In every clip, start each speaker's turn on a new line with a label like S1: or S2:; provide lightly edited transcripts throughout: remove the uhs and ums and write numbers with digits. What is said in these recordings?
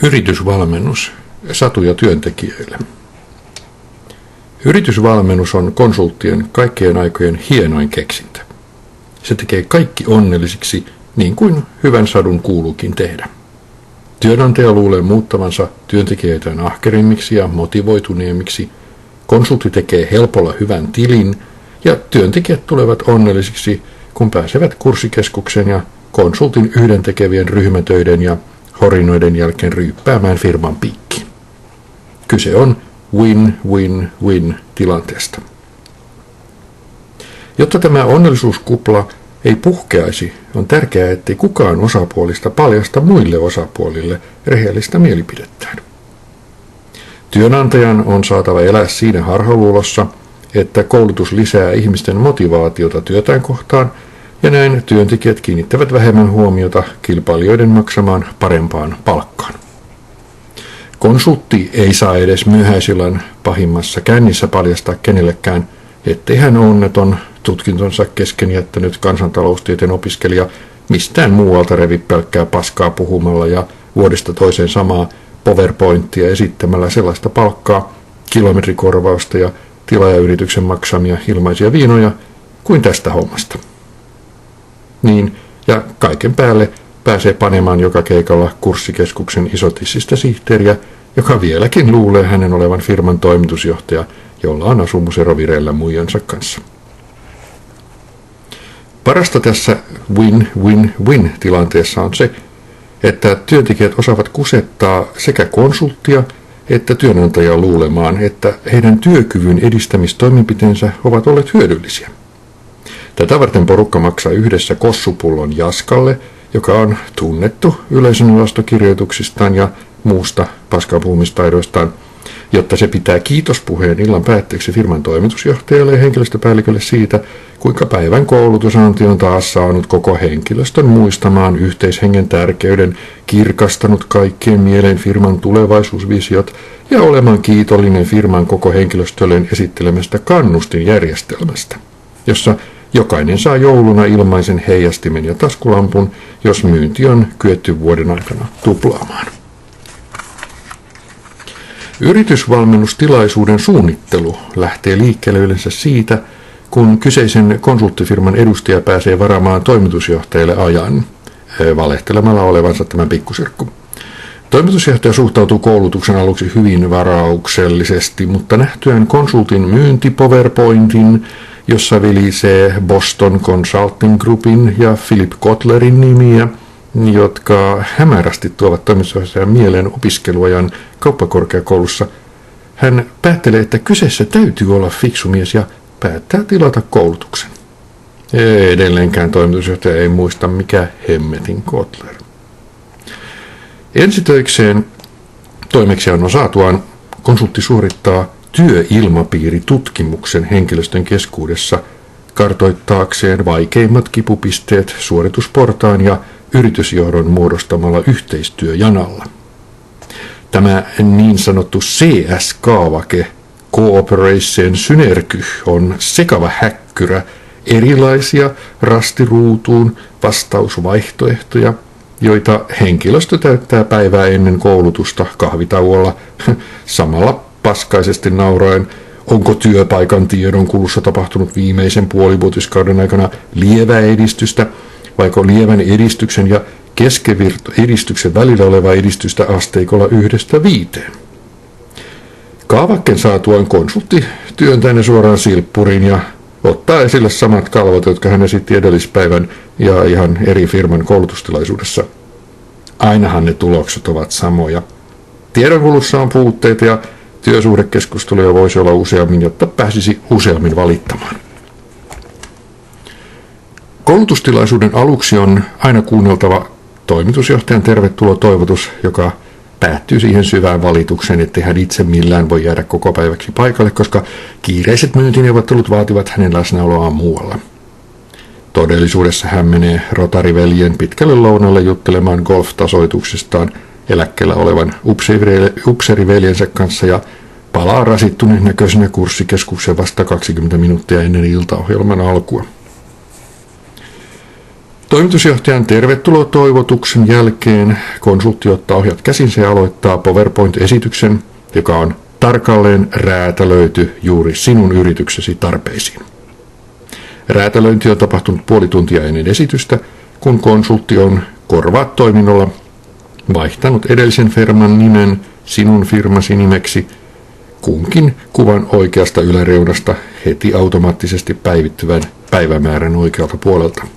S1: Yritysvalmennus satuja työntekijöille. Yritysvalmennus on konsulttien kaikkien aikojen hienoin keksintö. Se tekee kaikki onnellisiksi, niin kuin hyvän sadun kuuluukin tehdä. Työnantaja luulee muuttavansa työntekijöitään ahkerimmiksi ja motivoituneemmiksi. Konsultti tekee helpolla hyvän tilin ja työntekijät tulevat onnellisiksi, kun pääsevät kurssikeskuksen ja konsultin yhdentekevien ryhmätöiden ja horinoiden jälkeen ryyppäämään firman piikkiin. Kyse on win-win-win tilanteesta. Jotta tämä onnellisuuskupla ei puhkeaisi, on tärkeää, ettei kukaan osapuolista paljasta muille osapuolille rehellistä mielipidettään. Työnantajan on saatava elää siinä harhaluulossa, että koulutus lisää ihmisten motivaatiota työtään kohtaan, ja näin työntekijät kiinnittävät vähemmän huomiota kilpailijoiden maksamaan parempaan palkkaan. Konsultti ei saa edes myöhäisillan pahimmassa kännissä paljastaa kenellekään, ettei hän onneton tutkintonsa kesken jättänyt kansantaloustieteen opiskelija mistään muualta revi pelkkää paskaa puhumalla ja vuodesta toiseen samaa PowerPointia esittämällä sellaista palkkaa, kilometrikorvausta ja tilaajayrityksen maksamia ilmaisia viinoja kuin tästä hommasta. Niin, ja kaiken päälle pääsee panemaan joka keikalla kurssikeskuksen isotissista sihteeriä, joka vieläkin luulee hänen olevan firman toimitusjohtaja, jolla on asumusero vireillä muijansa kanssa. Parasta tässä win-win-win tilanteessa on se, että työntekijät osaavat kusettaa sekä konsulttia että työnantajaa luulemaan, että heidän työkyvyn edistämistoimenpiteensä ovat olleet hyödyllisiä. Tätä varten porukka maksaa yhdessä kossupullon Jaskalle, joka on tunnettu yleisönostokirjoituksistaan ja muusta paskapuhumistaidoistaan, jotta se pitää kiitospuheen illan päätteeksi firman toimitusjohtajalle ja henkilöstöpäällikölle siitä, kuinka päivän koulutusanti on taas saanut koko henkilöstön muistamaan yhteishengen tärkeyden, kirkastanut kaikkien mieleen firman tulevaisuusvisiot ja olemaan kiitollinen firman koko henkilöstölleen esittelemästä kannustinjärjestelmästä, jossa jokainen saa jouluna ilmaisen heijastimen ja taskulampun, jos myynti on kyetty vuoden aikana tuplaamaan. Yritysvalmennustilaisuuden suunnittelu lähtee liikkeelle yleensä siitä, kun kyseisen konsulttifirman edustaja pääsee varaamaan toimitusjohtajalle ajan, valehtelemalla olevansa tämän pikkusirkku. Toimitusjohtaja suhtautuu koulutuksen aluksi hyvin varauksellisesti, mutta nähtyään konsultin myynti-PowerPointin, jossa vilisee Boston Consulting Groupin ja Philip Kotlerin nimiä, jotka hämärästi tuovat toimitusjohtajan mieleen opiskeluajan kauppakorkeakoulussa, hän päättelee, että kyseessä täytyy olla fiksu mies ja päättää tilata koulutuksen. Edelleenkään toimitusjohtaja ei muista, mikä hemmetin Kotler. Ensitöikseen toimeksiannon saatuaan konsultti suorittaa työilmapiiritutkimuksen henkilöstön keskuudessa kartoittaakseen vaikeimmat kipupisteet suoritusportaan ja yritysjohdon muodostamalla yhteistyöjanalla. Tämä niin sanottu CS-kaavake, Cooperation Synergy, on sekava häkkyrä erilaisia rastiruutuun vastausvaihtoehtoja, joita henkilöstö täyttää päivää ennen koulutusta kahvitauolla samalla paskaisesti nauraen, onko työpaikan tiedon kulussa tapahtunut viimeisen puolivuotiskauden aikana lievää edistystä, vaiko lievän edistyksen ja keskivertoedistyksen välillä olevaa edistystä asteikolla 1–5. Kaavakkeen saatuaan konsultti työntää ne suoraan silppuriin ja ottaa esille samat kalvot, jotka hän esitti edellispäivän ja ihan eri firman koulutustilaisuudessa. Ainahan ne tulokset ovat samoja. Tiedonkulussa on puutteita ja työsuhdekeskusteluja voisi olla useammin, jotta pääsisi useammin valittamaan. Koulutustilaisuuden aluksi on aina kuunneltava toimitusjohtajan tervetulotoivotus, joka päättyy siihen syvään valitukseen, ettei hän itse millään voi jäädä koko päiväksi paikalle, koska kiireiset myyntineuvottelut vaativat hänen läsnäoloaan muualla. Todellisuudessa hän menee Rotary-veljen pitkälle lounalle juttelemaan golf-tasoituksistaan eläkkeellä olevan upseeriveljensä kanssa ja palaa rasittuneen näköisenä kurssikeskuksen vasta 20 minuuttia ennen iltaohjelman alkua. Toimitusjohtajan tervetulotoivotuksen jälkeen konsultti ottaa ohjat käsinsä ja aloittaa PowerPoint-esityksen, joka on tarkalleen räätälöity juuri sinun yrityksesi tarpeisiin. Räätälöinti on tapahtunut puoli tuntia ennen esitystä, kun konsultti on korvaat-toiminnolla vaihtanut edellisen firman nimen sinun firmasi nimeksi kunkin kuvan oikeasta yläreunasta heti automaattisesti päivittyvän päivämäärän oikealta puolelta.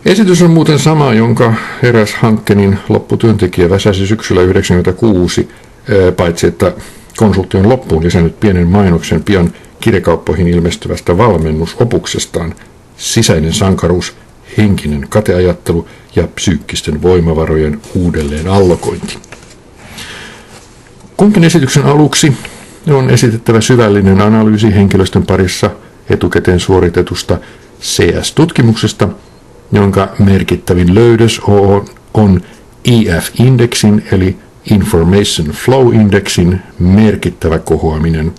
S1: Esitys on muuten sama, jonka eräs Hankkenin lopputyöntekijä väsäsi syksyllä 1996, paitsi että konsultti on loppuun lisännyt pienen mainoksen pian kirjakauppoihin ilmestyvästä valmennusopuksestaan Sisäinen sankaruus, henkinen kateajattelu ja psyykkisten voimavarojen uudelleen allokointi. Kunkin esityksen aluksi on esitettävä syvällinen analyysi henkilöstön parissa etukäteen suoritetusta CS-tutkimuksesta, jonka merkittävin löydös on EF-indeksin eli Information Flow Indexin merkittävä kohoaminen,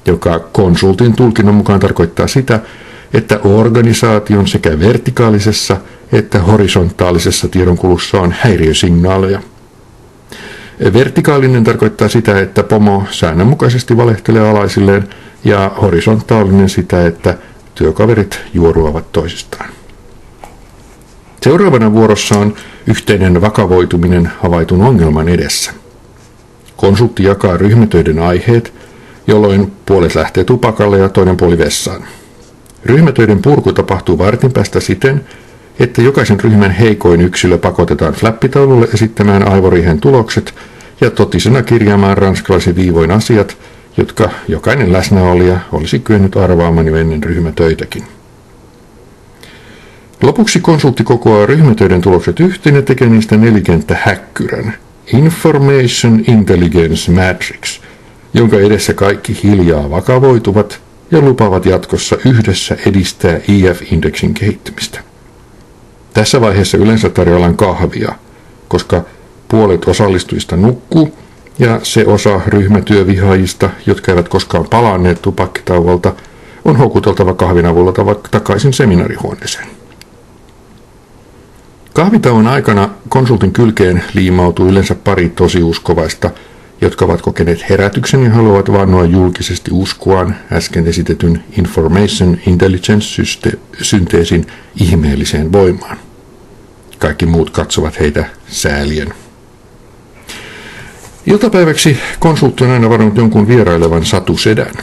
S1: joka konsultin tulkinnan mukaan tarkoittaa sitä, että organisaation sekä vertikaalisessa että horisontaalisessa tiedonkulussa on häiriösignaaleja. Vertikaalinen tarkoittaa sitä, että pomo säännönmukaisesti valehtelee alaisilleen, ja horisontaalinen sitä, että työkaverit juoruavat toisistaan. Seuraavana vuorossa on yhteinen vakavoituminen havaitun ongelman edessä. Konsultti jakaa ryhmätöiden aiheet, jolloin puolet lähtee tupakalle ja toinen puoli vessaan. Ryhmätöiden purku tapahtuu vartin päästä siten, että jokaisen ryhmän heikoin yksilö pakotetaan flappitaululle esittämään aivoriihen tulokset ja totisena kirjaamaan ranskalaisin viivoin asiat, jotka jokainen läsnäolija olisi kyennyt arvaamaan jo ennen ryhmätöitäkin. Lopuksi konsultti kokoaa ryhmätöiden tulokset yhteen ja tekee niistä nelikenttähäkkyrän, Information Intelligence Matrix, jonka edessä kaikki hiljaa vakavoituvat ja lupaavat jatkossa yhdessä edistää EF-indeksin kehittymistä. Tässä vaiheessa yleensä tarjoillaan kahvia, koska puolet osallistujista nukkuu ja se osa ryhmätyövihaajista, jotka eivät koskaan palanneet tupakkitauolta, on houkuteltava kahvin avulla takaisin seminaarihuoneeseen. Kahvitauon aikana konsultin kylkeen liimautuu yleensä pari tosiuskovaista, jotka ovat kokeneet herätyksen ja haluavat vannoa julkisesti uskoaan äsken esitetyn Information Intelligence-synteesin ihmeelliseen voimaan. Kaikki muut katsovat heitä säälien. Iltapäiväksi konsultti on aina varannut jonkun vierailevan satusedän,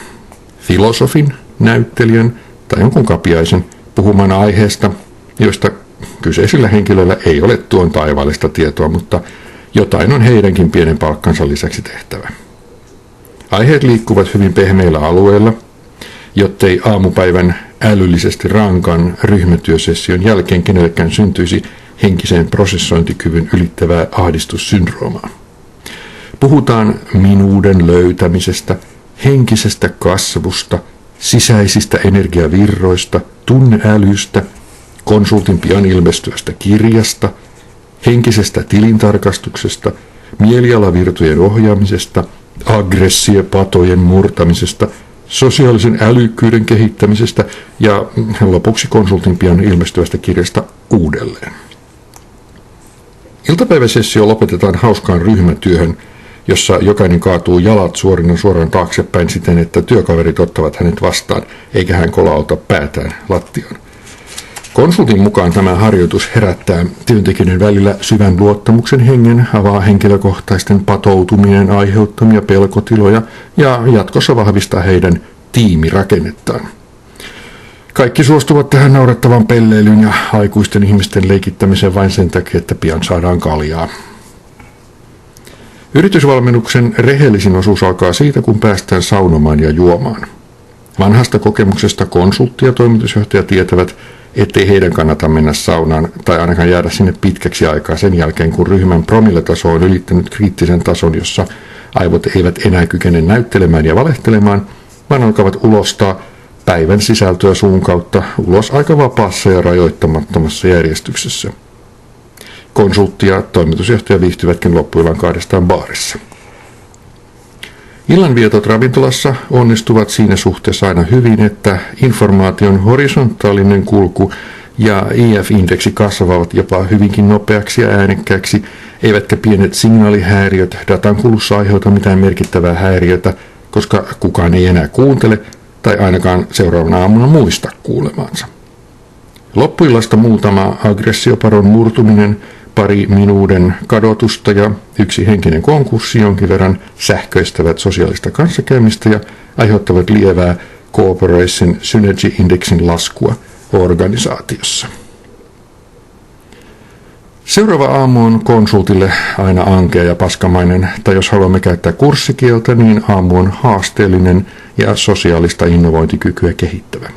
S1: filosofin, näyttelijän tai jonkun kapiaisen puhumaan aiheesta, josta kyseisillä henkilöillä ei ole tuon taivaallista tietoa, mutta jotain on heidänkin pienen palkkansa lisäksi tehtävä. Aiheet liikkuvat hyvin pehmeillä alueilla, jottei aamupäivän älyllisesti rankan ryhmätyösession jälkeen kenellekään syntyisi henkiseen prosessointikyvyn ylittävää ahdistussyndroomaa. Puhutaan minuuden löytämisestä, henkisestä kasvusta, sisäisistä energiavirroista, tunneälystä, konsultin pian ilmestyvästä kirjasta, henkisestä tilintarkastuksesta, mielialavirtojen ohjaamisesta, aggressiopatojen murtamisesta, sosiaalisen älykkyyden kehittämisestä ja lopuksi konsultin pian ilmestyvästä kirjasta uudelleen. Iltapäiväsessio lopetetaan hauskaan ryhmätyöhön, jossa jokainen kaatuu jalat suorina suoraan taaksepäin siten, että työkaverit ottavat hänet vastaan, eikä hän kolauta päätään lattiaan. Konsultin mukaan tämä harjoitus herättää työntekijöiden välillä syvän luottamuksen hengen, avaa henkilökohtaisten patoutuminen aiheuttamia pelkotiloja ja jatkossa vahvistaa heidän tiimirakennettaan. Kaikki suostuvat tähän naurettavan pelleilyyn ja aikuisten ihmisten leikittämiseen vain sen takia, että pian saadaan kaljaa. Yritysvalmennuksen rehellisin osuus alkaa siitä, kun päästään saunomaan ja juomaan. Vanhasta kokemuksesta konsultti ja toimitusjohtaja tietävät, ettei heidän kannata mennä saunaan tai ainakaan jäädä sinne pitkäksi aikaa sen jälkeen, kun ryhmän promilletaso on ylittänyt kriittisen tason, jossa aivot eivät enää kykene näyttelemään ja valehtelemaan, vaan alkavat ulostaa päivän sisältöä suun kautta ulos aika vapaassa ja rajoittamattomassa järjestyksessä. Konsultti ja toimitusjohtaja viihtyvätkin loppuillan kahdestaan baarissa. Illanvietot ravintolassa onnistuvat siinä suhteessa aina hyvin, että informaation horisontaalinen kulku ja IF-indeksi kasvavat jopa hyvinkin nopeaksi ja äänekkääksi, eivätkä pienet signaalihäiriöt datan kulussa aiheuta mitään merkittävää häiriötä, koska kukaan ei enää kuuntele tai ainakaan seuraavana aamuna muista kuulemansa. Loppuillasta muutama aggressioparon murtuminen, pari minuuden kadotusta ja yksi henkinen konkurssi jonkin verran sähköistävät sosiaalista kanssakäymistä ja aiheuttavat lievää Cooperation Synergy Indexin laskua organisaatiossa. Seuraava aamu on konsultille aina ankea ja paskamainen, tai jos haluamme käyttää kurssikieltä, niin aamu on haasteellinen ja sosiaalista innovointikykyä kehittävä.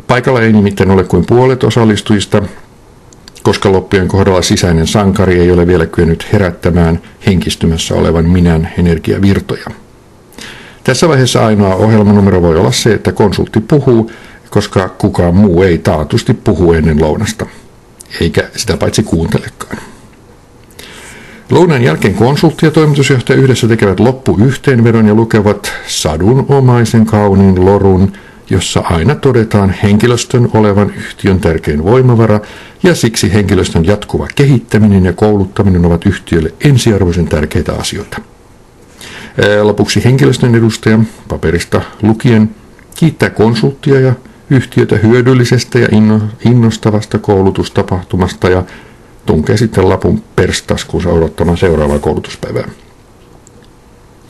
S1: Paikalla ei nimittäin ole kuin puolet osallistujista, koska loppujen kohdalla sisäinen sankari ei ole vielä kyennyt herättämään henkistymässä olevan minän energiavirtoja. Tässä vaiheessa ainoa ohjelmanumero voi olla se, että konsultti puhuu, koska kukaan muu ei taatusti puhu ennen lounasta, eikä sitä paitsi kuuntelekaan. Lounan jälkeen konsultti ja toimitusjohtaja yhdessä tekevät loppuyhteenvedon ja lukevat sadunomaisen kauniin lorun, jossa aina todetaan henkilöstön olevan yhtiön tärkein voimavara, ja siksi henkilöstön jatkuva kehittäminen ja kouluttaminen ovat yhtiölle ensiarvoisen tärkeitä asioita. Lopuksi henkilöstön edustaja paperista lukien kiittää konsulttia ja yhtiötä hyödyllisestä ja innostavasta koulutustapahtumasta ja tunkee sitten lapun perstaskuunsa odottamaan seuraavaa koulutuspäivää.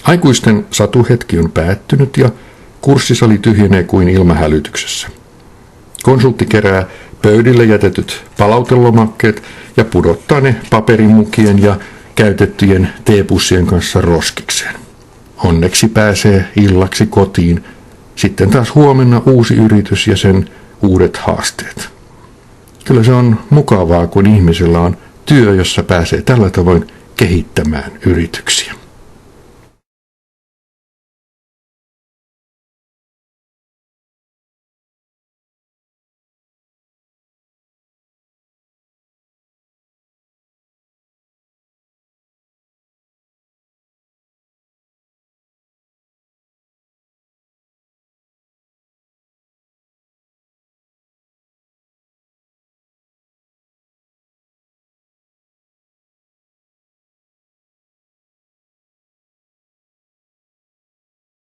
S1: Aikuisten satuhetki on päättynyt ja kurssisali tyhjenee kuin ilmahälytyksessä. Konsultti kerää pöydille jätetyt palautelomakkeet ja pudottaa ne paperimukien ja käytettyjen teepussien kanssa roskikseen. Onneksi pääsee illaksi kotiin. Sitten taas huomenna uusi yritys ja sen uudet haasteet. Kyllä se on mukavaa, kun ihmisellä on työ, jossa pääsee tällä tavoin kehittämään yrityksiä.